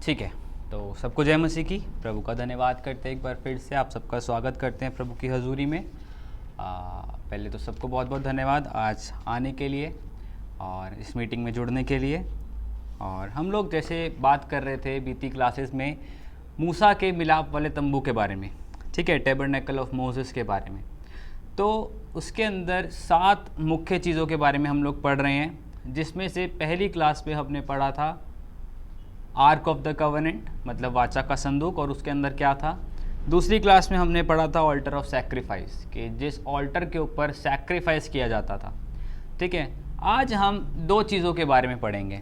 ठीक है, तो सबको जय मसीह की। प्रभु का धन्यवाद करते हैं, एक बार फिर से आप सबका स्वागत करते हैं प्रभु की हजूरी में। पहले तो सबको बहुत बहुत धन्यवाद आज आने के लिए और इस मीटिंग में जुड़ने के लिए। और हम लोग जैसे बात कर रहे थे बीती क्लासेस में मूसा के मिलाप वाले तंबू के बारे में, ठीक है, टैबरनेकल ऑफ मोसेस के बारे में। तो उसके अंदर 7 मुख्य चीज़ों के बारे में हम लोग पढ़ रहे हैं, जिसमें से पहली क्लास में हमने पढ़ा था आर्क ऑफ द कवनेंट, मतलब वाचा का संदूक, और उसके अंदर क्या था। दूसरी क्लास में हमने पढ़ा था ऑल्टर ऑफ सैक्रिफाइस, कि जिस ऑल्टर के ऊपर सैक्रिफाइस किया जाता था। ठीक है, आज हम 2 चीज़ों के बारे में पढ़ेंगे।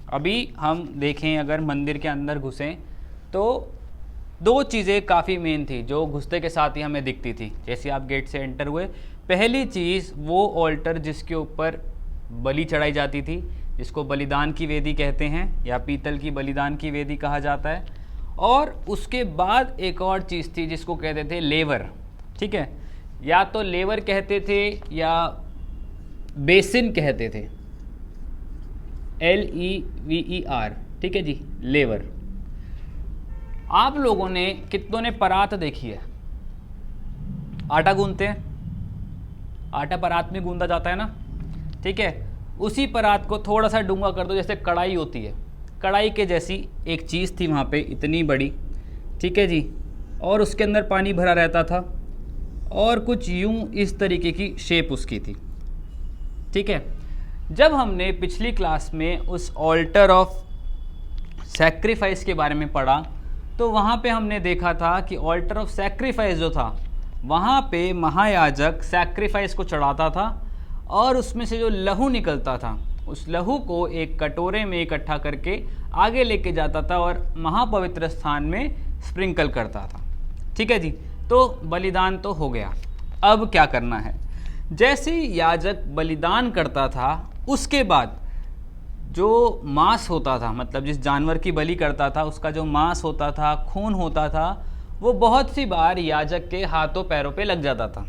अभी हम देखें, अगर मंदिर के अंदर घुसें तो 2 चीज़ें काफ़ी मेन थी जो घुसते के साथ ही हमें दिखती थी। जैसे आप गेट से एंटर हुए, पहली चीज़ वो ऑल्टर जिसके ऊपर बलि चढ़ाई जाती थी, जिसको बलिदान की वेदी कहते हैं या पीतल की बलिदान की वेदी कहा जाता है। और उसके बाद एक और चीज़ थी जिसको कहते थे लेवर। ठीक है, या तो लेवर कहते थे या बेसिन कहते थे, LEVER। ठीक है जी, लेवर। आप लोगों ने कितनों ने परात देखी है? आटा गूंदते हैं, आटा परात में गूंदा जाता है ना। ठीक है, उसी परात को थोड़ा सा डूंगा कर दो, जैसे कढ़ाई होती है, कढ़ाई के जैसी एक चीज़ थी वहाँ पे, इतनी बड़ी। ठीक है जी, और उसके अंदर पानी भरा रहता था और कुछ यूं इस तरीके की शेप उसकी थी। ठीक है, जब हमने पिछली क्लास में उस ऑल्टर ऑफ सैक्रिफाइस के बारे में पढ़ा तो वहाँ पे हमने देखा था कि ऑल्टर ऑफ सैक्रिफाइस जो था, वहाँ पे महायाजक सैक्रिफाइस को चढ़ाता था और उसमें से जो लहू निकलता था, उस लहू को एक कटोरे में इकट्ठा करके आगे लेके जाता था और महापवित्र स्थान में स्प्रिंकल करता था। ठीक है जी, तो बलिदान तो हो गया। अब क्या करना है? जैसे ही याजक बलिदान करता था, उसके बाद जो मांस होता था, मतलब जिस जानवर की बलि करता था उसका जो मांस होता था, खून होता था, वो बहुत सी बार याजक के हाथों पैरों पे लग जाता था।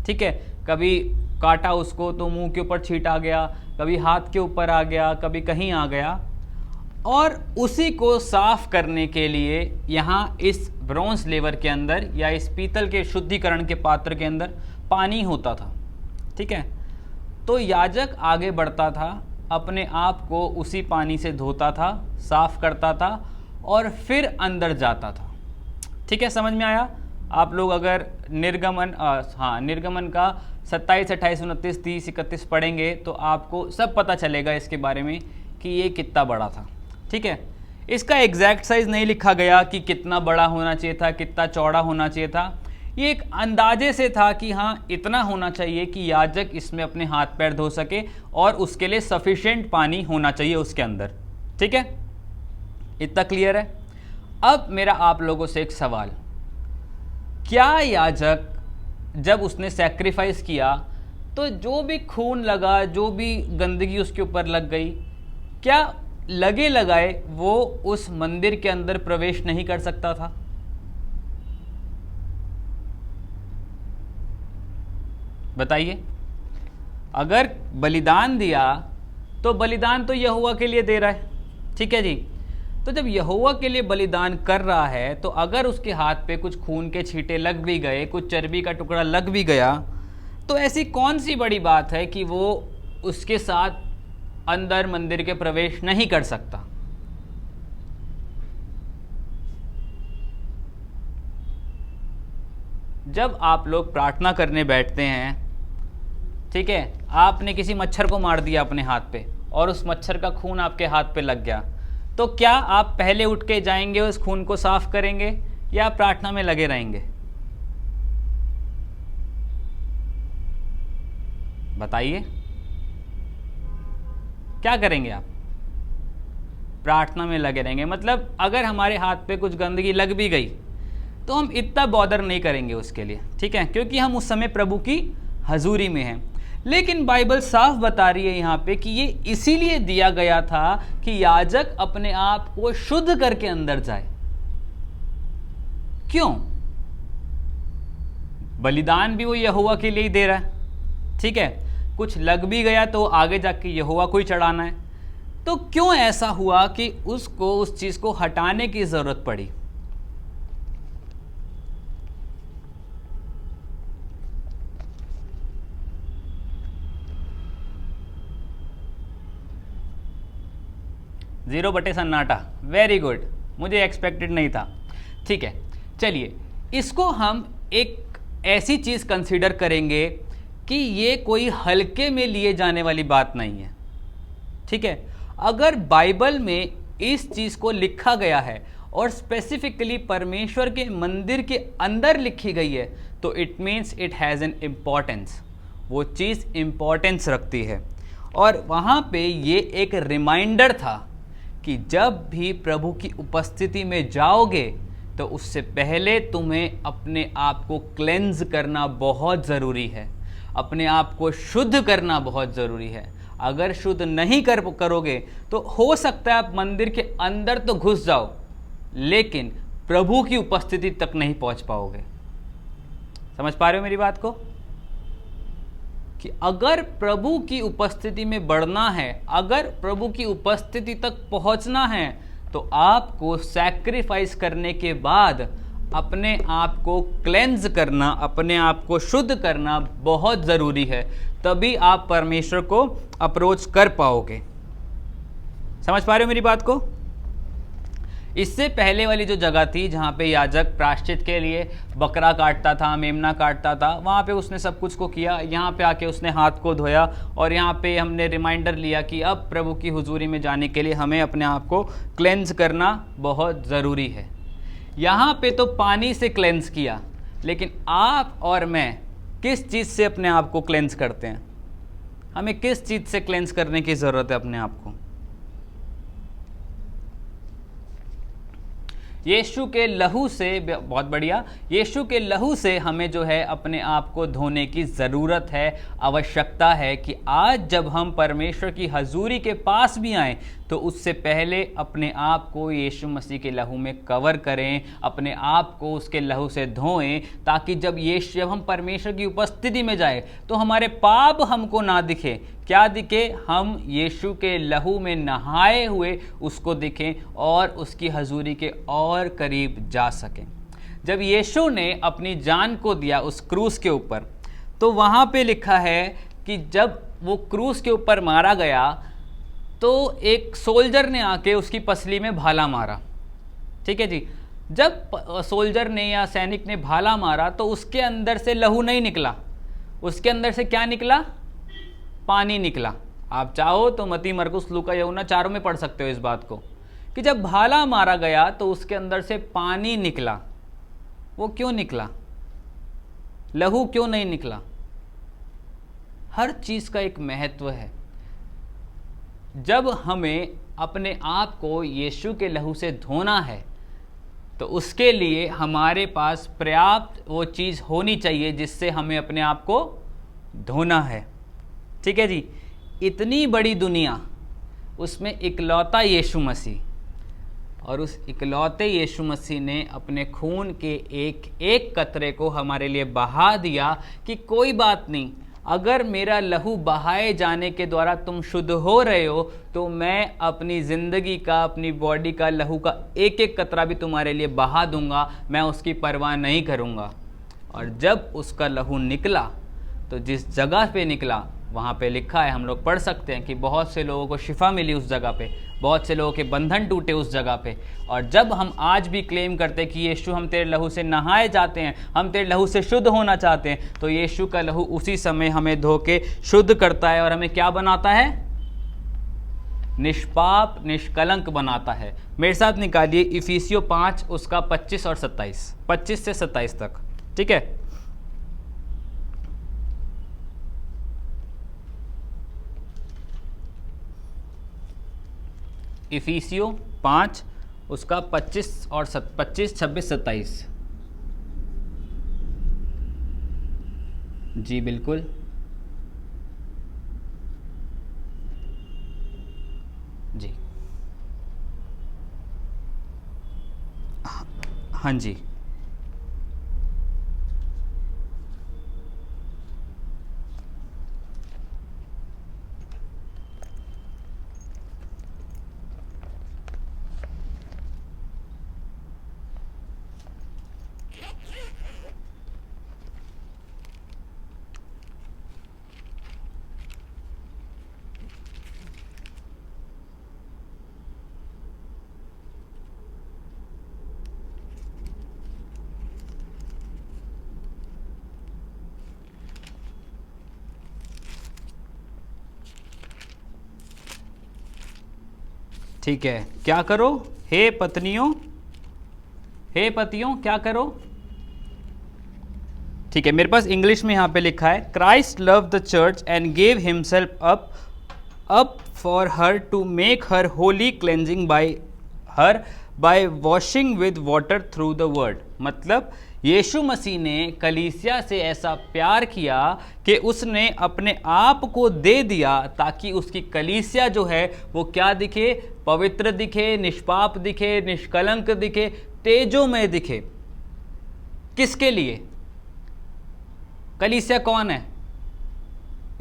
ठीक है, कभी काटा उसको तो मुंह के ऊपर छींटा गया, कभी हाथ के ऊपर आ गया, कभी कहीं आ गया। और उसी को साफ करने के लिए यहाँ इस ब्रॉन्ज लेवर के अंदर या इस पीतल के शुद्धिकरण के पात्र के अंदर पानी होता था। ठीक है, तो याजक आगे बढ़ता था, अपने आप को उसी पानी से धोता था, साफ करता था और फिर अंदर जाता था। ठीक है, समझ में आया? आप लोग अगर निर्गमन का 27, 28, 29, 30, 31 पढ़ेंगे तो आपको सब पता चलेगा इसके बारे में कि ये कितना बड़ा था। ठीक है, इसका एग्जैक्ट साइज नहीं लिखा गया कि कितना बड़ा होना चाहिए था, कितना चौड़ा होना चाहिए था। ये एक अंदाजे से था कि हाँ, इतना होना चाहिए कि याजक इसमें अपने हाथ पैर धो सके और उसके लिए सफिशिएंट पानी होना चाहिए उसके अंदर। ठीक है, इतना क्लियर है? अब मेरा आप लोगों से एक सवाल, क्या याजक जब उसने सैक्रिफाइस किया तो जो भी खून लगा, जो भी गंदगी उसके ऊपर लग गई, क्या लगे लगाए वो उस मंदिर के अंदर प्रवेश नहीं कर सकता था? बताइए। अगर बलिदान दिया तो बलिदान तो यहोवा के लिए दे रहा है। ठीक है जी, तो जब यहोवा के लिए बलिदान कर रहा है तो अगर उसके हाथ पे कुछ खून के छींटे लग भी गए, कुछ चर्बी का टुकड़ा लग भी गया, तो ऐसी कौन सी बड़ी बात है कि वो उसके साथ अंदर मंदिर के प्रवेश नहीं कर सकता? जब आप लोग प्रार्थना करने बैठते हैं, ठीक है, आपने किसी मच्छर को मार दिया अपने हाथ पे और उस मच्छर का खून आपके हाथ पे लग गया, तो क्या आप पहले उठ के जाएंगे उस खून को साफ करेंगे या प्रार्थना में लगे रहेंगे? बताइए, क्या करेंगे आप? प्रार्थना में लगे रहेंगे। मतलब अगर हमारे हाथ पे कुछ गंदगी लग भी गई तो हम इतना बॉदर नहीं करेंगे उसके लिए। ठीक है, क्योंकि हम उस समय प्रभु की हजूरी में हैं। लेकिन बाइबल साफ बता रही है यहाँ पे कि ये इसीलिए दिया गया था कि याजक अपने आप को शुद्ध करके अंदर जाए। क्यों? बलिदान भी वो यहोवा के लिए ही दे रहा है। ठीक है, कुछ लग भी गया तो आगे जाके यहोवा को ही चढ़ाना है। तो क्यों ऐसा हुआ कि उसको उस चीज को हटाने की जरूरत पड़ी? जीरो बटे सन्नाटा, वेरी गुड, मुझे एक्सपेक्टेड नहीं था। ठीक है, चलिए इसको हम एक ऐसी चीज कंसीडर करेंगे कि ये कोई हल्के में लिए जाने वाली बात नहीं है। ठीक है, अगर बाइबल में इस चीज को लिखा गया है और स्पेसिफिकली परमेश्वर के मंदिर के अंदर लिखी गई है, तो it means it has an importance, वो चीज़ इम्पॉर्टेंस रखती है। और वहाँ पे ये एक रिमाइंडर था कि जब भी प्रभु की उपस्थिति में जाओगे तो उससे पहले तुम्हें अपने आप को क्लेंज करना बहुत ज़रूरी है, अपने आप को शुद्ध करना बहुत ज़रूरी है। अगर शुद्ध नहीं करोगे तो हो सकता है आप मंदिर के अंदर तो घुस जाओ, लेकिन प्रभु की उपस्थिति तक नहीं पहुंच पाओगे। समझ पा रहे हो मेरी बात को? कि अगर प्रभु की उपस्थिति में बढ़ना है, अगर प्रभु की उपस्थिति तक पहुंचना है, तो आपको सैक्रिफाइस करने के बाद अपने आप को क्लेंज करना, अपने आप को शुद्ध करना बहुत ज़रूरी है। तभी आप परमेश्वर को अप्रोच कर पाओगे। समझ पा रहे हो मेरी बात को? इससे पहले वाली जो जगह थी जहाँ पे याजक प्रायश्चित के लिए बकरा काटता था, मेमना काटता था, वहाँ पे उसने सब कुछ को किया। यहाँ पे आके उसने हाथ को धोया और यहाँ पे हमने रिमाइंडर लिया कि अब प्रभु की हुजूरी में जाने के लिए हमें अपने आप को क्लेंज करना बहुत ज़रूरी है। यहाँ पे तो पानी से क्लेंज किया, लेकिन आप और मैं किस चीज़ से अपने आप को क्लेंज करते हैं? हमें किस चीज़ से क्लेंज करने की ज़रूरत है अपने आप को? यीशु के लहू से, बहुत बढ़िया, यीशु के लहू से हमें जो है अपने आप को धोने की ज़रूरत है, आवश्यकता है कि आज जब हम परमेश्वर की हजूरी के पास भी आएँ तो उससे पहले अपने आप को यीशु मसीह के लहू में कवर करें, अपने आप को उसके लहू से धोएं, ताकि जब हम परमेश्वर की उपस्थिति में जाए तो हमारे पाप हमको ना दिखे। क्या दिखे? हम यीशु के लहू में नहाए हुए उसको दिखें और उसकी हजूरी के और करीब जा सकें। जब यीशु ने अपनी जान को दिया उस क्रूस के ऊपर, तो वहाँ पे लिखा है कि जब वो क्रूस के ऊपर मारा गया तो एक सोल्जर ने आके उसकी पसली में भाला मारा। ठीक है जी, जब सोल्जर ने या सैनिक ने भाला मारा तो उसके अंदर से लहू नहीं निकला, उसके अंदर से क्या निकला? पानी निकला। आप चाहो तो मती, मरकुस, लूका, यूहन्ना चारों में पढ़ सकते हो इस बात को, कि जब भाला मारा गया तो उसके अंदर से पानी निकला। वो क्यों निकला? लहू क्यों नहीं निकला? हर चीज का एक महत्व है। जब हमें अपने आप को यीशु के लहू से धोना है तो उसके लिए हमारे पास पर्याप्त वो चीज़ होनी चाहिए जिससे हमें अपने आप को धोना है। ठीक है जी, इतनी बड़ी दुनिया, उसमें इकलौता यीशु मसीह, और उस इकलौते यीशु मसीह ने अपने खून के एक एक कतरे को हमारे लिए बहा दिया कि कोई बात नहीं, अगर मेरा लहू बहाए जाने के द्वारा तुम शुद्ध हो रहे हो तो मैं अपनी ज़िंदगी का, अपनी बॉडी का लहू का एक एक कतरा भी तुम्हारे लिए बहा दूंगा, मैं उसकी परवाह नहीं करूंगा। और जब उसका लहू निकला तो जिस जगह पे निकला वहाँ पे लिखा है, हम लोग पढ़ सकते हैं कि बहुत से लोगों को शिफा मिली उस जगह पे, बहुत से लोगों के बंधन टूटे उस जगह पे। और जब हम आज भी क्लेम करते हैं कि यीशु हम तेरे लहू से नहाए जाते हैं, हम तेरे लहू से शुद्ध होना चाहते हैं, तो यीशु का लहू उसी समय हमें धो के शुद्ध करता है और हमें क्या बनाता है? निष्पाप, निष्कलंक बनाता है। मेरे साथ निकालिए इफिसियों 5 उसका 25 और 27, 25 से 27 तक। ठीक है, इफिसियों 5 उसका 25 और 25, 26, 27। जी बिल्कुल, जी हाँ जी, ठीक है, क्या करो? हे पत्नियों, हे पतियों क्या करो? ठीक है, मेरे पास इंग्लिश में यहाँ पे लिखा है, Christ love the church and gave himself up for her to make her holy, cleansing by washing with water through the word. मतलब यीशु मसीह ने कलीसिया से ऐसा प्यार किया कि उसने अपने आप को दे दिया ताकि उसकी कलीसिया जो है वो क्या दिखे? पवित्र दिखे, निष्पाप दिखे, निष्कलंक दिखे, तेजोमय दिखे। किसके लिए? कलीसिया कौन है?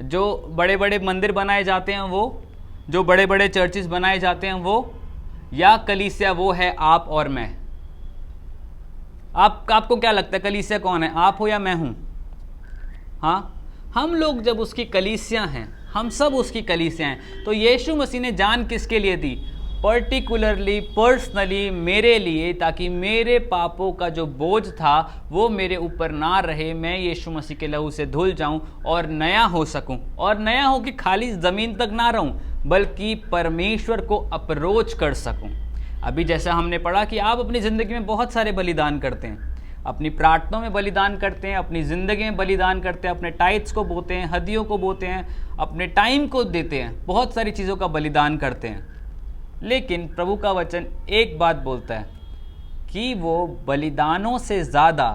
जो बड़े बड़े मंदिर बनाए जाते हैं वो, जो बड़े बड़े चर्चेस बनाए जाते हैं वो, या कलीसिया वो है आप और मैं? आपको क्या लगता है कलीसिया कौन है? आप हो या मैं हूं? हाँ, हम लोग जब उसकी कलीसिया हैं, हम सब उसकी कलीसिया हैं, तो यीशु मसीह ने जान किसके लिए दी? पर्टिकुलरली, पर्सनली मेरे लिए, ताकि मेरे पापों का जो बोझ था वो मेरे ऊपर ना रहे, मैं यीशु मसीह के लहू से धुल जाऊं और नया हो सकूं। और नया हो कि खाली ज़मीन तक ना रहूं, बल्कि परमेश्वर को अप्रोच कर सकूं। अभी जैसा हमने पढ़ा कि आप अपनी ज़िंदगी में बहुत सारे बलिदान करते हैं, अपनी प्रार्थनाओं में बलिदान करते हैं, अपनी ज़िंदगी में बलिदान करते हैं, अपने टाइट्स को बोते हैं, हदियों को बोते हैं, अपने टाइम को देते हैं, बहुत सारी चीज़ों का बलिदान करते हैं। लेकिन प्रभु का वचन एक बात बोलता है कि वो बलिदानों से ज़्यादा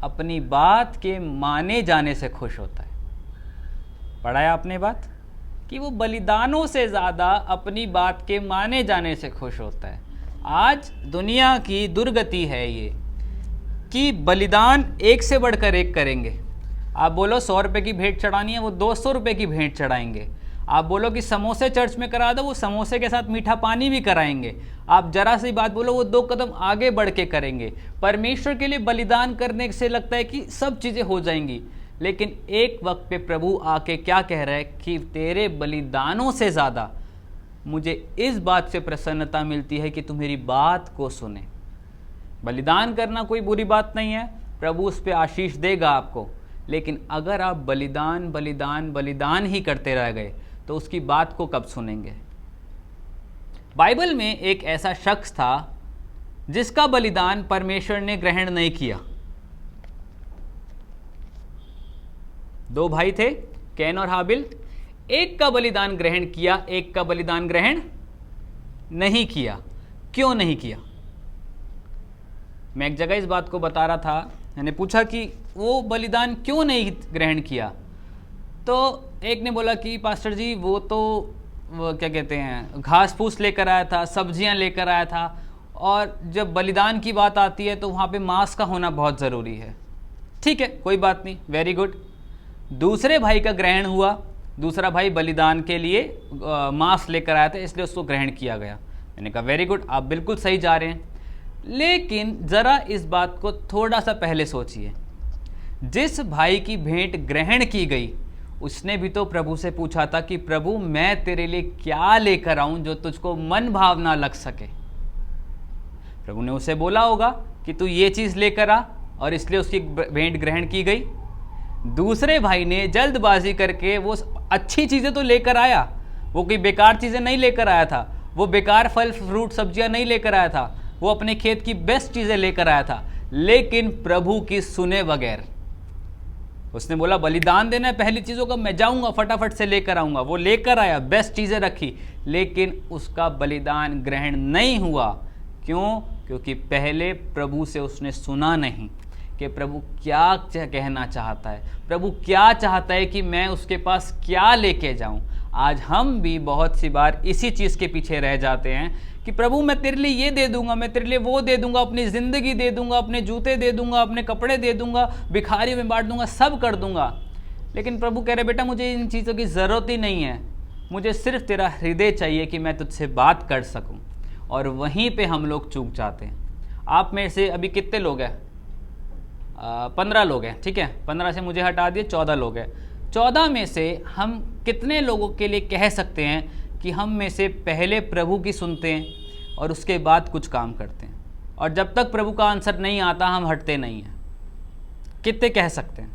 अपनी बात के माने जाने से खुश होता है। पढ़ा है आपने बात कि वो बलिदानों से ज़्यादा अपनी बात के माने जाने से खुश होता है। आज दुनिया की दुर्गति है ये कि बलिदान एक से बढ़कर एक करेंगे। आप बोलो 100 रुपये की भेंट चढ़ानी है, वो 200 रुपये की भेंट चढ़ाएंगे। आप बोलो कि समोसे चर्च में करा दो, वो समोसे के साथ मीठा पानी भी कराएंगे। आप जरा सी बात बोलो, वो 2 कदम आगे बढ़ के करेंगे। परमेश्वर के लिए बलिदान करने से लगता है कि सब चीज़ें हो जाएंगी, लेकिन एक वक्त पे प्रभु आके क्या कह रहा है कि तेरे बलिदानों से ज़्यादा मुझे इस बात से प्रसन्नता मिलती है कि तू मेरी बात को सुने। बलिदान करना कोई बुरी बात नहीं है, प्रभु उस पर आशीष देगा आपको, लेकिन अगर आप बलिदान बलिदान बलिदान ही करते रह गए तो उसकी बात को कब सुनेंगे? बाइबल में एक ऐसा शख्स था जिसका बलिदान परमेश्वर ने ग्रहण नहीं किया। 2 भाई थे, कैन और हाबिल। एक का बलिदान ग्रहण किया, एक का बलिदान ग्रहण नहीं किया। क्यों नहीं किया? मैं एक जगह इस बात को बता रहा था, मैंने पूछा कि वो बलिदान क्यों नहीं ग्रहण किया, तो एक ने बोला कि पास्टर जी वो क्या कहते हैं, घास फूस लेकर आया था, सब्जियां लेकर आया था, और जब बलिदान की बात आती है तो वहाँ पे मांस का होना बहुत ज़रूरी है। ठीक है, कोई बात नहीं, वेरी गुड। दूसरे भाई का ग्रहण हुआ, दूसरा भाई बलिदान के लिए मांस लेकर आया था, इसलिए उसको ग्रहण किया गया। मैंने कहा वेरी गुड, आप बिल्कुल सही जा रहे हैं, लेकिन ज़रा इस बात को थोड़ा सा पहले सोचिए। जिस भाई की भेंट ग्रहण की गई उसने भी तो प्रभु से पूछा था कि प्रभु मैं तेरे लिए क्या लेकर आऊं जो तुझको मन भावना लग सके। प्रभु ने उसे बोला होगा कि तू ये चीज़ लेकर आ, और इसलिए उसकी भेंट ग्रहण की गई। दूसरे भाई ने जल्दबाजी करके वो अच्छी चीज़ें तो लेकर आया, वो कोई बेकार चीज़ें नहीं लेकर आया था, वो बेकार फल फ्रूट सब्जियां नहीं लेकर आया था, वो अपने खेत की बेस्ट चीज़ें लेकर आया था, लेकिन प्रभु की सुने बगैर। उसने बोला बलिदान देना है पहली चीज़ों का, मैं जाऊंगा फटाफट से लेकर आऊंगा। वो लेकर आया, बेस्ट चीज़ें रखी, लेकिन उसका बलिदान ग्रहण नहीं हुआ। क्यों? क्योंकि पहले प्रभु से उसने सुना नहीं कि प्रभु क्या कहना चाहता है, प्रभु क्या चाहता है कि मैं उसके पास क्या लेके जाऊं। आज हम भी बहुत सी बार इसी चीज़ के पीछे रह जाते हैं कि प्रभु मैं तेरे लिए ये दे दूंगा, मैं तेरे लिए वो दे दूंगा, अपनी ज़िंदगी दे दूंगा, अपने जूते दे दूंगा, अपने कपड़े दे दूंगा, भिखारी में बांट दूंगा, सब कर दूंगा। लेकिन प्रभु कह रहे बेटा मुझे इन चीज़ों की ज़रूरत ही नहीं है, मुझे सिर्फ तेरा हृदय चाहिए कि मैं तुझसे बात कर सकूं। और वहीं पे हम लोग चूक जाते हैं। आप में से अभी कितने लोग हैं? 15 लोग हैं, ठीक है, 15 से मुझे हटा दिए, 14 लोग हैं। 14 में से हम कितने लोगों के लिए कह सकते हैं कि हम में से पहले प्रभु की सुनते हैं और उसके बाद कुछ काम करते हैं, और जब तक प्रभु का आंसर नहीं आता हम हटते नहीं हैं? कितने कह सकते हैं?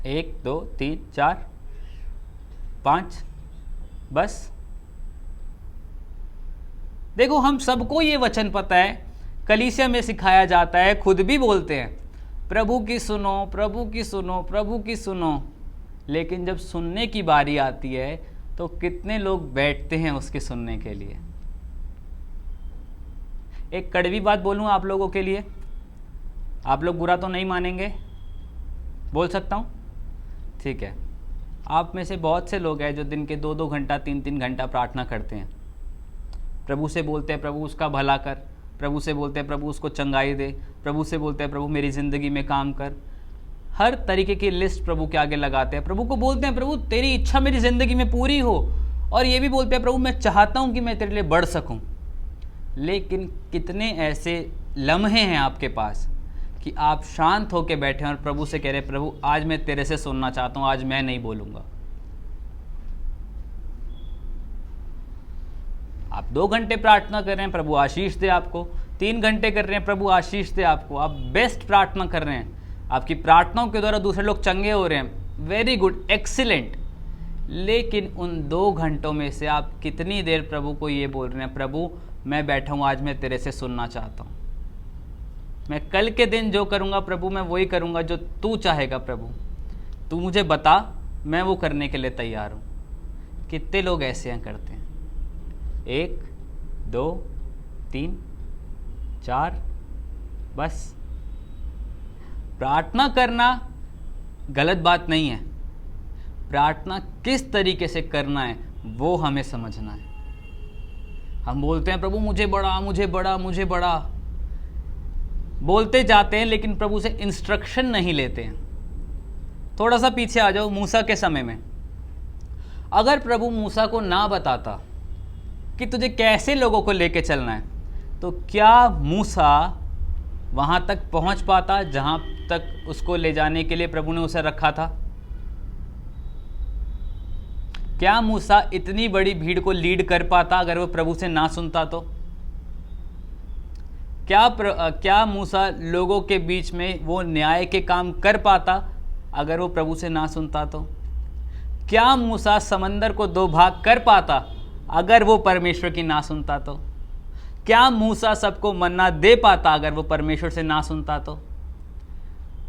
1 2 3 4 5 बस। देखो हम सबको ये वचन पता है, कलीसिया में सिखाया जाता है, खुद भी बोलते हैं प्रभु की सुनो, प्रभु की सुनो, प्रभु की सुनो। लेकिन जब सुनने की बारी आती है तो कितने लोग बैठते हैं उसके सुनने के लिए। एक कड़वी बात बोलूं आप लोगों के लिए, आप लोग बुरा तो नहीं मानेंगे, बोल सकता हूं? ठीक है। आप में से बहुत से लोग हैं जो दिन के 2-2 घंटा 3-3 घंटा प्रार्थना करते हैं, प्रभु से बोलते हैं प्रभु उसका भला कर, प्रभु से बोलते हैं प्रभु उसको चंगाई दे, प्रभु से बोलते हैं प्रभु मेरी ज़िंदगी में काम कर। हर तरीके की लिस्ट प्रभु के आगे लगाते हैं, प्रभु को बोलते हैं प्रभु तेरी इच्छा मेरी ज़िंदगी में पूरी हो, और ये भी बोलते हैं प्रभु मैं चाहता हूँ कि मैं तेरे लिए बढ़ सकूँ। लेकिन कितने ऐसे लम्हे हैं आपके पास कि आप शांत होकर बैठे और प्रभु से कह रहे प्रभु आज मैं तेरे से सुनना चाहता हूँ, आज मैं नहीं बोलूँगा। आप 2 घंटे प्रार्थना कर रहे हैं, प्रभु आशीष दे आपको, 3 घंटे कर रहे हैं, प्रभु आशीष दे आपको, आप बेस्ट प्रार्थना कर रहे हैं, आपकी प्रार्थनाओं के द्वारा दूसरे लोग चंगे हो रहे हैं, वेरी गुड, एक्सीलेंट। लेकिन उन 2 घंटों में से आप कितनी देर प्रभु को ये बोल रहे हैं प्रभु मैं बैठा हूँ, आज मैं तेरे से सुनना चाहता हूँ, मैं कल के दिन जो करूँगा प्रभु मैं वही करूँगा जो तू चाहेगा, प्रभु तू मुझे बता, मैं वो करने के लिए तैयार हूँ। कितने लोग ऐसे हैं करते हैं? 1 2 3 4 बस। प्रार्थना करना गलत बात नहीं है, प्रार्थना किस तरीके से करना है वो हमें समझना है। हम बोलते हैं प्रभु मुझे बड़ा, मुझे बड़ा, मुझे बड़ा, बोलते जाते हैं लेकिन प्रभु से इंस्ट्रक्शन नहीं लेते हैं। थोड़ा सा पीछे आ जाओ, मूसा के समय में अगर प्रभु मूसा को ना बताता कि तुझे कैसे लोगों को लेके चलना है, तो क्या मूसा वहाँ तक पहुँच पाता जहाँ तक उसको ले जाने के लिए प्रभु ने उसे रखा था? क्या मूसा इतनी बड़ी भीड़ को लीड कर पाता अगर वो प्रभु से ना सुनता तो? क्या मूसा लोगों के बीच में वो न्याय के काम कर पाता अगर वो प्रभु से ना सुनता तो? क्या मूसा समंदर को 2 भाग कर पाता अगर वो परमेश्वर की ना सुनता तो? क्या मूसा सबको मन्ना दे पाता अगर वो परमेश्वर से ना सुनता तो?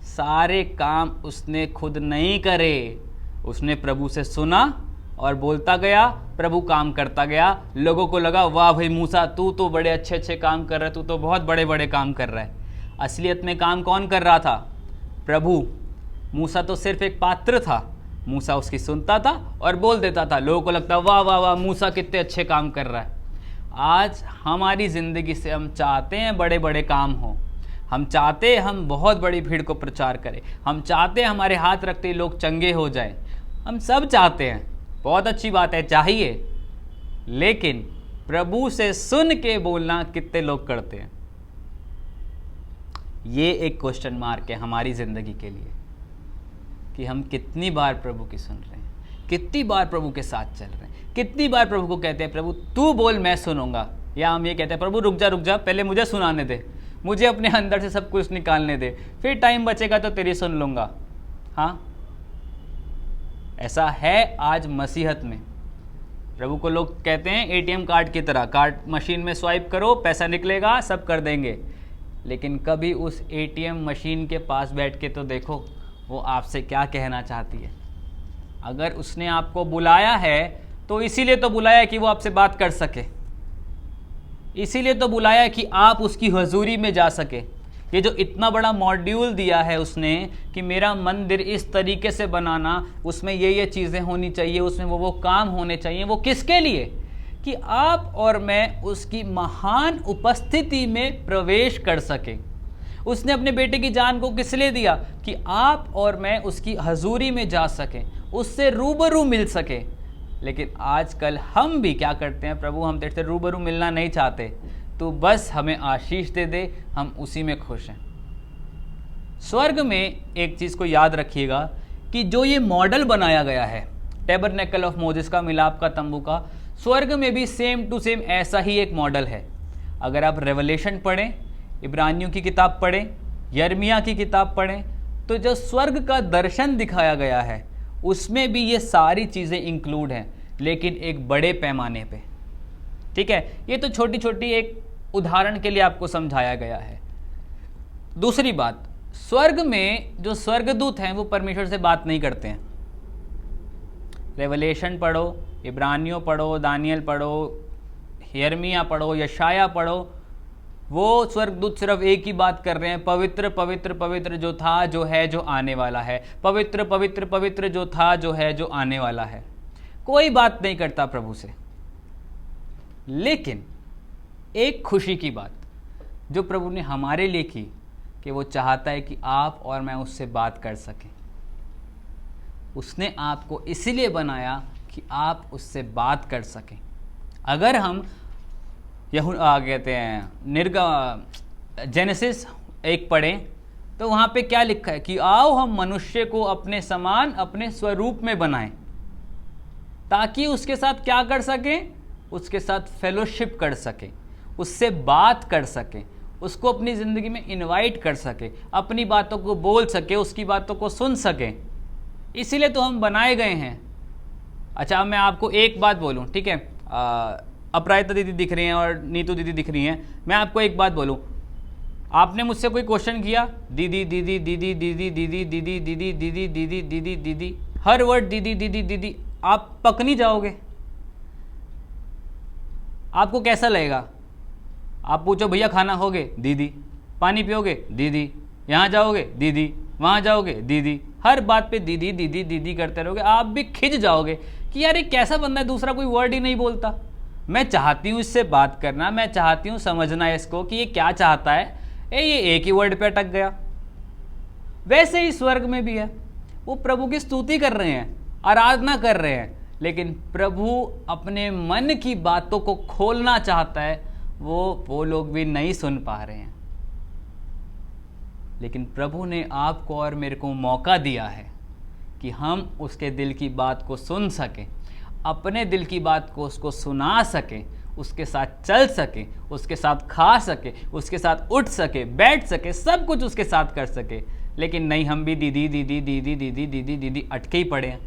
सारे काम उसने खुद नहीं करे, उसने प्रभु से सुना और बोलता गया, प्रभु काम करता गया। लोगों को लगा वाह भाई मूसा तू तो बड़े अच्छे अच्छे काम कर रहा है, तू तो बहुत बड़े बड़े काम कर रहा है। असलियत में काम कौन कर रहा था? प्रभु। मूसा तो सिर्फ एक पात्र था, मूसा उसकी सुनता था और बोल देता था, लोगों को लगता वाह वाह वाह मूसा कितने अच्छे काम कर रहा है। आज हमारी ज़िंदगी से हम चाहते हैं बड़े बड़े काम हो, हम चाहते हैं हम बहुत बड़ी भीड़ को प्रचार करें, हम चाहते हैं हमारे हाथ रखते ही लोग चंगे हो जाएं, हम सब चाहते हैं, बहुत अच्छी बात है, चाहिए। लेकिन प्रभु से सुन के बोलना कितने लोग करते हैं? ये एक क्वेश्चन मार्क है हमारी ज़िंदगी के लिए कि हम कितनी बार प्रभु की सुन रहे हैं, कितनी बार प्रभु के साथ चल रहे हैं, कितनी बार प्रभु को कहते हैं प्रभु तू बोल मैं सुनूंगा, या हम ये कहते हैं प्रभु रुक जा पहले मुझे सुनाने दे, मुझे अपने अंदर से सब कुछ निकालने दे, फिर टाइम बचेगा तो तेरी सुन लूँगा। हाँ, ऐसा है आज मसीहत में। प्रभु को लोग कहते हैं एटीएम कार्ड की तरह, कार्ड मशीन में स्वाइप करो पैसा निकलेगा, सब कर देंगे। लेकिन कभी उस एटीएम मशीन के पास बैठ के तो देखो वो आपसे क्या कहना चाहती है। अगर उसने आपको बुलाया है तो इसीलिए तो बुलाया है कि वो आपसे बात कर सके, इसीलिए तो बुलाया है कि आप उसकी हजूरी में जा सके। ये जो इतना बड़ा मॉड्यूल दिया है उसने कि मेरा मंदिर इस तरीके से बनाना, उसमें ये चीज़ें होनी चाहिए, उसमें वो काम होने चाहिए, वो किसके लिए? कि आप और मैं उसकी महान उपस्थिति में प्रवेश कर सके। उसने अपने बेटे की जान को किस लिए दिया? कि आप और मैं उसकी हजूरी में जा सकें, उससे रूबरू मिल सके। लेकिन आजकल हम भी क्या करते हैं, प्रभु हम तेरे से रूबरू मिलना नहीं चाहते, तो बस हमें आशीष दे दे, हम उसी में खुश हैं। स्वर्ग में एक चीज़ को याद रखिएगा कि जो ये मॉडल बनाया गया है टैबरनेकल ऑफ मोजेस का, मिलाप का तंबू का, स्वर्ग में भी सेम टू सेम ऐसा ही एक मॉडल है। अगर आप रेवलेशन पढ़ें, इब्रानियों की किताब पढ़ें, यर्मिया की किताब पढ़ें, तो जो स्वर्ग का दर्शन दिखाया गया है उसमें भी ये सारी चीज़ें इंक्लूड हैं। लेकिन एक बड़े पैमाने पे। ठीक है, ये तो छोटी छोटी एक उदाहरण के लिए आपको समझाया गया है। दूसरी बात, स्वर्ग में जो स्वर्गदूत हैं वो परमेश्वर से बात नहीं करते हैं। रेवलेशन पढ़ो, इब्रानियों पढ़ो, दानियल पढ़ो, यिर्मयाह पढ़ो, यशाया पढ़ो, वो स्वर्गदूत सिर्फ एक ही बात कर रहे हैं, पवित्र पवित्र पवित्र जो था, जो है, जो आने वाला है, पवित्र पवित्र पवित्र जो था, जो है, जो आने वाला है। कोई बात नहीं करता प्रभु से। लेकिन एक खुशी की बात जो प्रभु ने हमारे लिए की कि वो चाहता है कि आप और मैं उससे बात कर सकें। उसने आपको इसीलिए बनाया कि आप उससे बात कर सकें। अगर हम कहते हैं जेनेसिस 1 पढ़ें तो वहाँ पे क्या लिखा है कि आओ हम मनुष्य को अपने समान अपने स्वरूप में बनाएं, ताकि उसके साथ क्या कर सकें, उसके साथ फेलोशिप कर सकें, उससे बात कर सकें, उसको अपनी ज़िंदगी में इनवाइट कर सके, अपनी बातों को बोल सके, उसकी बातों को सुन सके। इसीलिए तो हम बनाए गए हैं। अच्छा, अब मैं आपको एक बात बोलूं, ठीक है, अपराजिता दीदी दिख रही हैं और नीतू दीदी दिख रही हैं। मैं आपको एक बात बोलूं, आपने मुझसे कोई क्वेश्चन किया, दीदी दीदी दीदी दीदी दीदी दीदी दीदी दीदी दीदी दीदी दीदी, हर वर्ड दीदी दीदी दीदी, आप पक नहीं जाओगे? आपको कैसा लगेगा? आप पूछो भैया खाना होगे, दीदी, पानी पियोगे, दीदी, यहाँ जाओगे, दीदी, वहाँ जाओगे, दीदी, हर बात पे दीदी दीदी दीदी करते रहोगे, आप भी खिंच जाओगे कि यार ये कैसा बंदा है, दूसरा कोई वर्ड ही नहीं बोलता। मैं चाहती हूँ इससे बात करना, मैं चाहती हूँ समझना इसको कि ये क्या चाहता है, ये एक ही वर्ड पे अटक गया। वैसे ही स्वर्ग में भी है, वो प्रभु की स्तुति कर रहे हैं, आराधना कर रहे हैं, लेकिन प्रभु अपने मन की बातों को खोलना चाहता है, वो लोग भी नहीं सुन पा रहे हैं। लेकिन प्रभु ने आपको और मेरे को मौका दिया है कि हम उसके दिल की बात को सुन सकें, अपने दिल की बात को उसको सुना सकें, उसके साथ चल सके, उसके साथ खा सके, उसके साथ उठ सके, बैठ सके, सब कुछ उसके साथ कर सके। लेकिन नहीं, हम भी दीदी दीदी दीदी दीदी दीदी दीदी अटके ही पड़े हैं।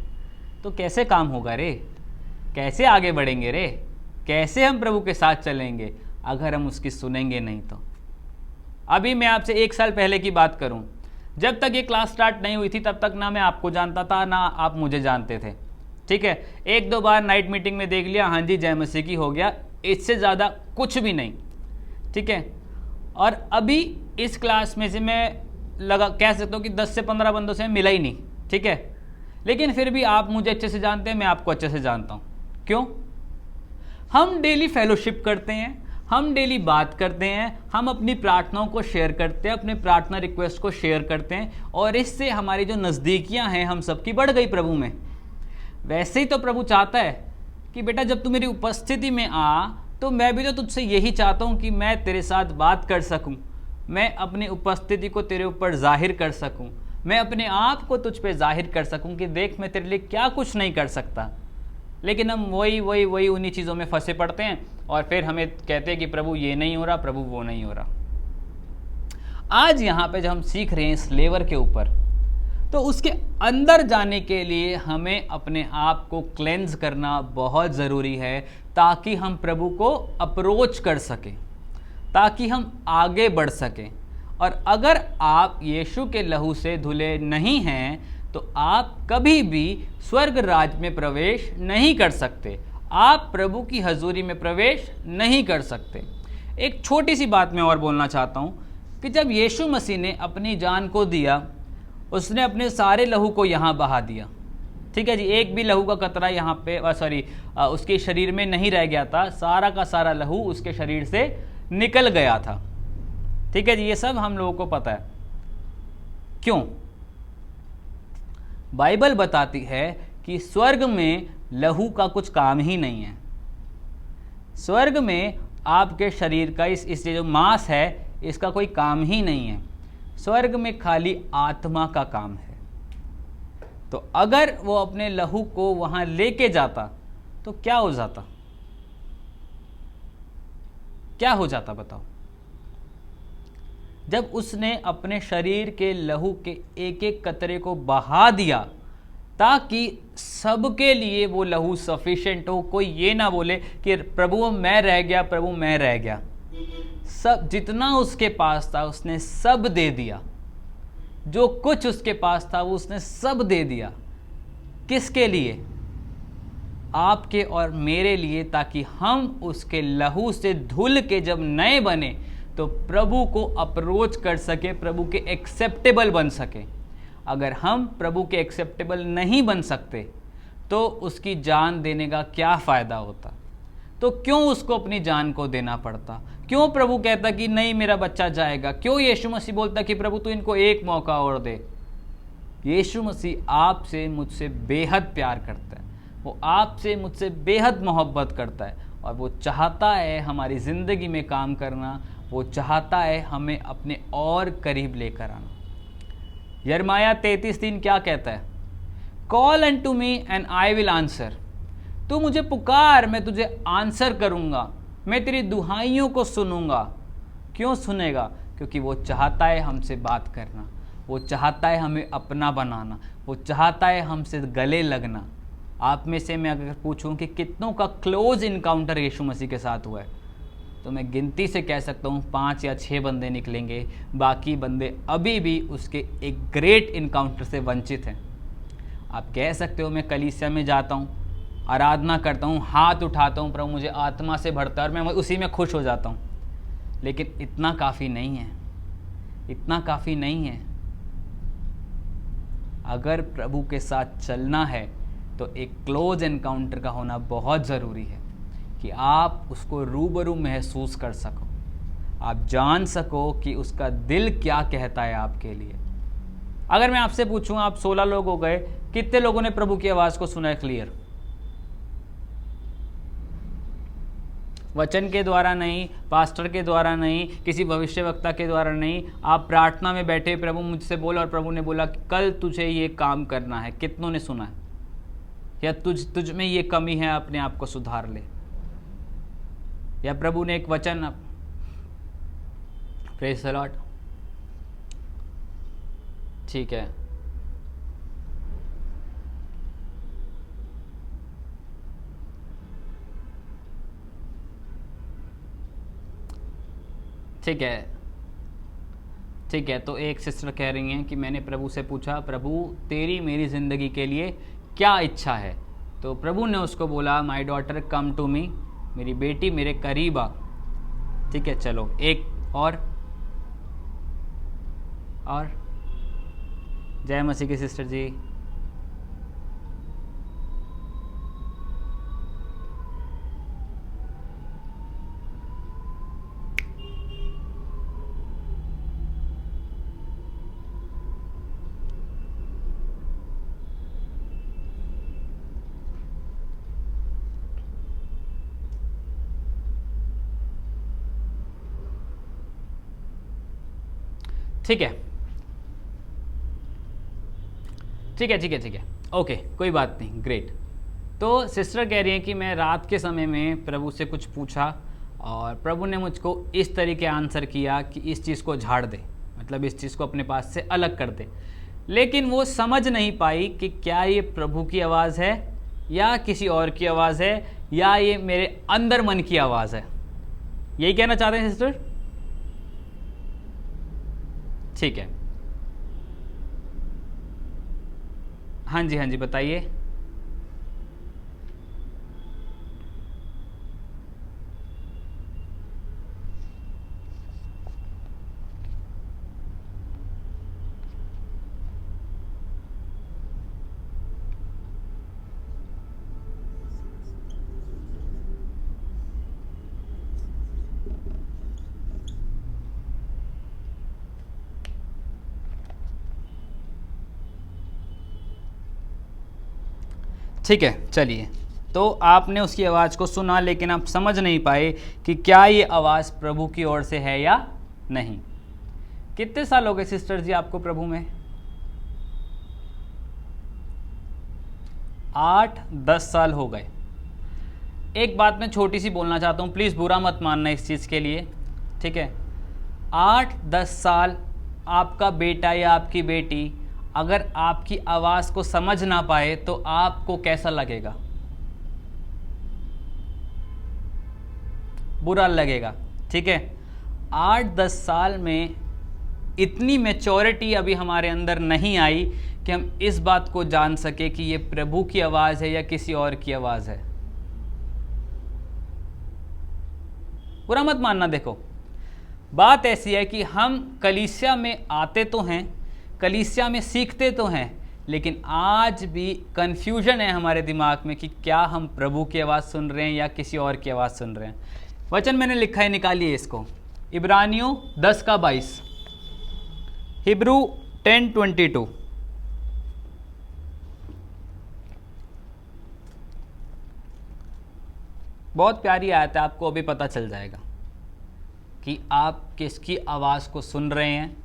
तो कैसे काम होगा रे? कैसे आगे बढ़ेंगे रे? कैसे हम प्रभु के साथ चलेंगे अगर हम उसकी सुनेंगे नहीं तो? अभी मैं आपसे 1 साल पहले की बात करूं, जब तक ये क्लास स्टार्ट नहीं हुई थी तब तक ना मैं आपको जानता था ना आप मुझे जानते थे। ठीक है, 1-2 बार नाइट मीटिंग में देख लिया, हाँ जी जय मसीह की, हो गया, इससे ज़्यादा कुछ भी नहीं। ठीक है, और अभी इस क्लास में से मैं कह सकता हूँ कि 10 से 15 बंदों से मिला ही नहीं। ठीक है, लेकिन फिर भी आप मुझे अच्छे से जानते हैं, मैं आपको अच्छे से जानता हूँ। क्यों? हम डेली फेलोशिप करते हैं, हम डेली बात करते हैं, हम अपनी प्रार्थनाओं को शेयर करते हैं, अपने प्रार्थना रिक्वेस्ट को शेयर करते हैं, और इससे हमारी जो नज़दीकियाँ हैं हम सबकी बढ़ गई प्रभु में। वैसे ही तो प्रभु चाहता है कि बेटा जब तू मेरी उपस्थिति में आ, तो मैं भी तो तुझसे यही चाहता हूँ कि मैं तेरे साथ बात कर सकूँ, मैं अपनी उपस्थिति को तेरे ऊपर जाहिर कर सकूँ, मैं अपने आप को तुझ पे जाहिर कर सकूँ कि देख मैं तेरे लिए क्या कुछ नहीं कर सकता। लेकिन हम वही उन्हीं चीज़ों में फंसे पड़ते हैं, और फिर हमें कहते हैं कि प्रभु ये नहीं हो रहा, प्रभु वो नहीं हो रहा। आज यहाँ पे जब हम सीख रहे हैं इस लेवर के ऊपर, तो उसके अंदर जाने के लिए हमें अपने आप को क्लेंज करना बहुत ज़रूरी है, ताकि हम प्रभु को अप्रोच कर सकें, ताकि हम आगे बढ़ सकें। और अगर आप यीशु के लहू से धुले नहीं हैं तो आप कभी भी स्वर्ग राज में प्रवेश नहीं कर सकते, आप प्रभु की हजूरी में प्रवेश नहीं कर सकते। एक छोटी सी बात मैं और बोलना चाहता हूँ कि जब यीशु मसीह ने अपनी जान को दिया, उसने अपने सारे लहू को यहाँ बहा दिया। ठीक है जी, एक भी लहू का कतरा यहाँ पे उसके शरीर में नहीं रह गया था, सारा का सारा लहू उसके शरीर से निकल गया था। ठीक है जी, ये सब हम लोगों को पता है। क्यों? बाइबल बताती है कि स्वर्ग में लहू का कुछ काम ही नहीं है। स्वर्ग में आपके शरीर का इस जो मांस है इसका कोई काम ही नहीं है। स्वर्ग में खाली आत्मा का काम है। तो अगर वो अपने लहू को वहां लेके जाता तो क्या हो जाता? क्या हो जाता बताओ? जब उसने अपने शरीर के लहू के एक एक कतरे को बहा दिया, ताकि सबके लिए वो लहू सफिशिएंट हो। कोई ये ना बोले कि प्रभु मैं रह गया, प्रभु मैं रह गया। सब जितना उसके पास था उसने सब दे दिया, जो कुछ उसके पास था वो उसने सब दे दिया। किसके लिए? आपके और मेरे लिए, ताकि हम उसके लहू से धुल के जब नए बने तो प्रभु को अप्रोच कर सके, प्रभु के एक्सेप्टेबल बन सके। अगर हम प्रभु के एक्सेप्टेबल नहीं बन सकते तो उसकी जान देने का क्या फ़ायदा होता? तो क्यों उसको अपनी जान को देना पड़ता? क्यों प्रभु कहता कि नहीं मेरा बच्चा जाएगा? क्यों यीशु मसीह बोलता कि प्रभु तू इनको एक मौका और दे? यीशु मसीह आपसे मुझसे बेहद प्यार करता है, वो आपसे मुझसे बेहद मोहब्बत करता है और वो चाहता है हमारी ज़िंदगी में काम करना, वो चाहता है हमें अपने और करीब लेकर आना। यिर्मयाह 33:3 क्या कहता है? Call unto me and I will answer. तू मुझे पुकार, मैं तुझे आंसर करूँगा, मैं तेरी दुहाइयों को सुनूंगा। क्यों सुनेगा? क्योंकि वो चाहता है हमसे बात करना, वो चाहता है हमें अपना बनाना, वो चाहता है हमसे गले लगना। आप में से मैं अगर पूछूं कि कितनों का क्लोज इनकाउंटर यीशु मसीह के साथ हुआ है, तो मैं गिनती से कह सकता हूँ 5 या 6 बंदे निकलेंगे। बाकी बंदे अभी भी उसके एक ग्रेट इनकाउंटर से वंचित हैं। आप कह सकते हो मैं कलीसिया में जाता हूँ, आराधना करता हूँ, हाथ उठाता हूँ, प्रभु मुझे आत्मा से भरता है और मैं उसी में खुश हो जाता हूँ, लेकिन इतना काफ़ी नहीं है, इतना काफ़ी नहीं है। अगर प्रभु के साथ चलना है तो एक क्लोज एनकाउंटर का होना बहुत ज़रूरी है कि आप उसको रूबरू महसूस कर सको, आप जान सको कि उसका दिल क्या कहता है आपके लिए। अगर मैं आपसे पूछूं, आप 16 लोग हो गए, कितने लोगों ने प्रभु की आवाज़ को सुना है क्लियर? वचन के द्वारा नहीं, पास्टर के द्वारा नहीं, किसी भविष्यवक्ता के द्वारा नहीं, आप प्रार्थना में बैठे प्रभु मुझसे बोला और प्रभु ने बोला कि कल तुझे ये काम करना है। कितनों ने सुना है? या तुझ में ये कमी है, अपने आप को सुधार ले। या प्रभु ने एक वचन, प्रेज़ द लॉर्ड, ठीक है, ठीक है, ठीक है। तो एक सिस्टर कह रही हैं कि मैंने प्रभु से पूछा, प्रभु तेरी मेरी ज़िंदगी के लिए क्या इच्छा है? तो प्रभु ने उसको बोला, my daughter come to me, मेरी बेटी मेरे करीब आ। ठीक है, चलो एक और जय मसीह की सिस्टर जी। ठीक है, ठीक है, ठीक है, ठीक है, ओके, कोई बात नहीं, ग्रेट। तो सिस्टर कह रही है कि मैं रात के समय में प्रभु से कुछ पूछा और प्रभु ने मुझको इस तरीके आंसर किया कि इस चीज़ को झाड़ दे, मतलब इस चीज़ को अपने पास से अलग कर दे। लेकिन वो समझ नहीं पाई कि क्या ये प्रभु की आवाज़ है या किसी और की आवाज़ है या ये मेरे अंदर मन की आवाज़ है। यही कहना चाहते हैं सिस्टर? ठीक है, हाँ जी, हाँ जी, बताइए। ठीक है, चलिए, तो आपने उसकी आवाज़ को सुना लेकिन आप समझ नहीं पाए कि क्या ये आवाज़ प्रभु की ओर से है या नहीं। कितने साल हो गए सिस्टर जी आपको प्रभु में? 8-10 साल हो गए। एक बात मैं छोटी सी बोलना चाहता हूँ, प्लीज़ बुरा मत मानना इस चीज़ के लिए, ठीक है। 8-10 साल आपका बेटा या आपकी बेटी अगर आपकी आवाज़ को समझ ना पाए तो आपको कैसा लगेगा? बुरा लगेगा। ठीक है, 8-10 साल में इतनी मैच्योरिटी अभी हमारे अंदर नहीं आई कि हम इस बात को जान सके कि ये प्रभु की आवाज़ है या किसी और की आवाज़ है। बुरा मत मानना। देखो, बात ऐसी है कि हम कलीसिया में आते तो हैं, कलीसिया में सीखते तो हैं, लेकिन आज भी कन्फ्यूजन है हमारे दिमाग में कि क्या हम प्रभु की आवाज़ सुन रहे हैं या किसी और की आवाज़ सुन रहे हैं। वचन मैंने लिखा है, निकालिए इसको। इब्रानियों 10:22, हिब्रू 10:22। बहुत प्यारी आयत है, आपको अभी पता चल जाएगा कि आप किसकी आवाज़ को सुन रहे हैं,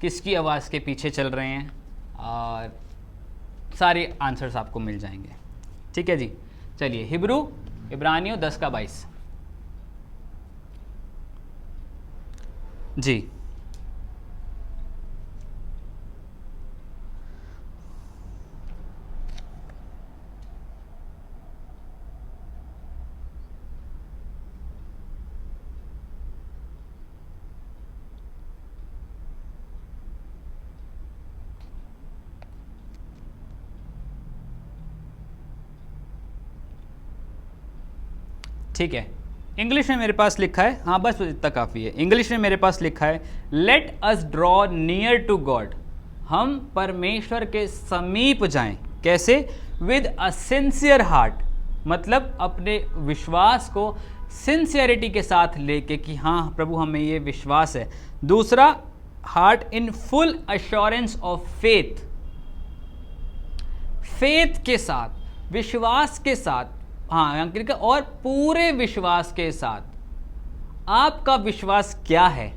किसकी आवाज़ के पीछे चल रहे हैं, और सारे आंसर्स आपको मिल जाएंगे। ठीक है जी, चलिए इब्रानियों 10:22 जी। ठीक है, इंग्लिश में मेरे पास लिखा है, हाँ बस इतना काफ़ी है। इंग्लिश में मेरे पास लिखा है, let us draw near to God, हम परमेश्वर के समीप जाएं। कैसे? विद अ सिंसियर हार्ट, मतलब अपने विश्वास को सिंसियरिटी के साथ लेके कि हाँ प्रभु हमें ये विश्वास है। दूसरा, heart in full assurance of faith, faith के साथ, विश्वास के साथ, हाँ और पूरे विश्वास के साथ। आपका विश्वास क्या है?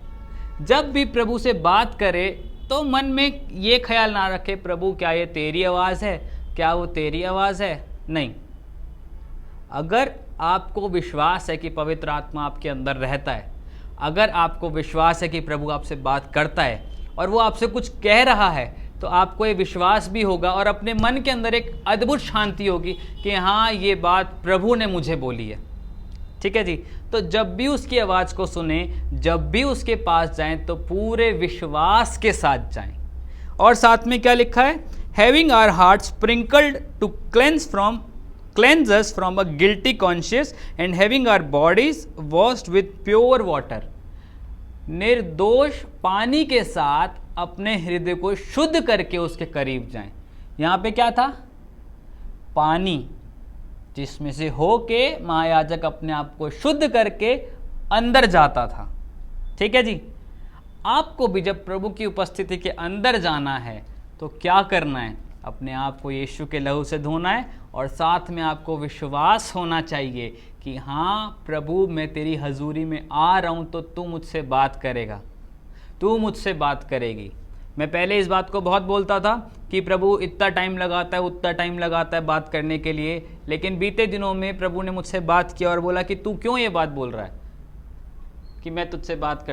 जब भी प्रभु से बात करे तो मन में ये ख्याल ना रखे प्रभु क्या ये तेरी आवाज़ है, क्या वो तेरी आवाज़ है। नहीं, अगर आपको विश्वास है कि पवित्र आत्मा आपके अंदर रहता है, अगर आपको विश्वास है कि प्रभु आपसे बात करता है और वो आपसे कुछ कह रहा है, तो आपको ये विश्वास भी होगा और अपने मन के अंदर एक अद्भुत शांति होगी कि हाँ ये बात प्रभु ने मुझे बोली है। ठीक है जी, तो जब भी उसकी आवाज़ को सुने, जब भी उसके पास जाएं, तो पूरे विश्वास के साथ जाएं। और साथ में क्या लिखा है? Having our heart sprinkled to cleanse us from a guilty conscience and having our bodies washed with pure water, निर्दोष पानी के साथ अपने हृदय को शुद्ध करके उसके करीब जाएं। यहाँ पे क्या था? पानी, जिसमें से होके महायाजक अपने आप को शुद्ध करके अंदर जाता था। ठीक है जी, आपको भी जब प्रभु की उपस्थिति के अंदर जाना है तो क्या करना है? अपने आप को यीशु के लहू से धोना है और साथ में आपको विश्वास होना चाहिए कि हाँ प्रभु मैं तेरी हजूरी में आ रहा हूँ तो तू मुझसे बात करेगा, तू मुझसे बात करेगी। मैं पहले इस बात को बहुत बोलता था कि प्रभु इतना टाइम लगाता है, उतना टाइम लगाता है बात करने के लिए, लेकिन बीते दिनों में प्रभु ने मुझसे बात किया और बोला कि तू क्यों ये बात बोल रहा है कि मैं तुझसे बात कर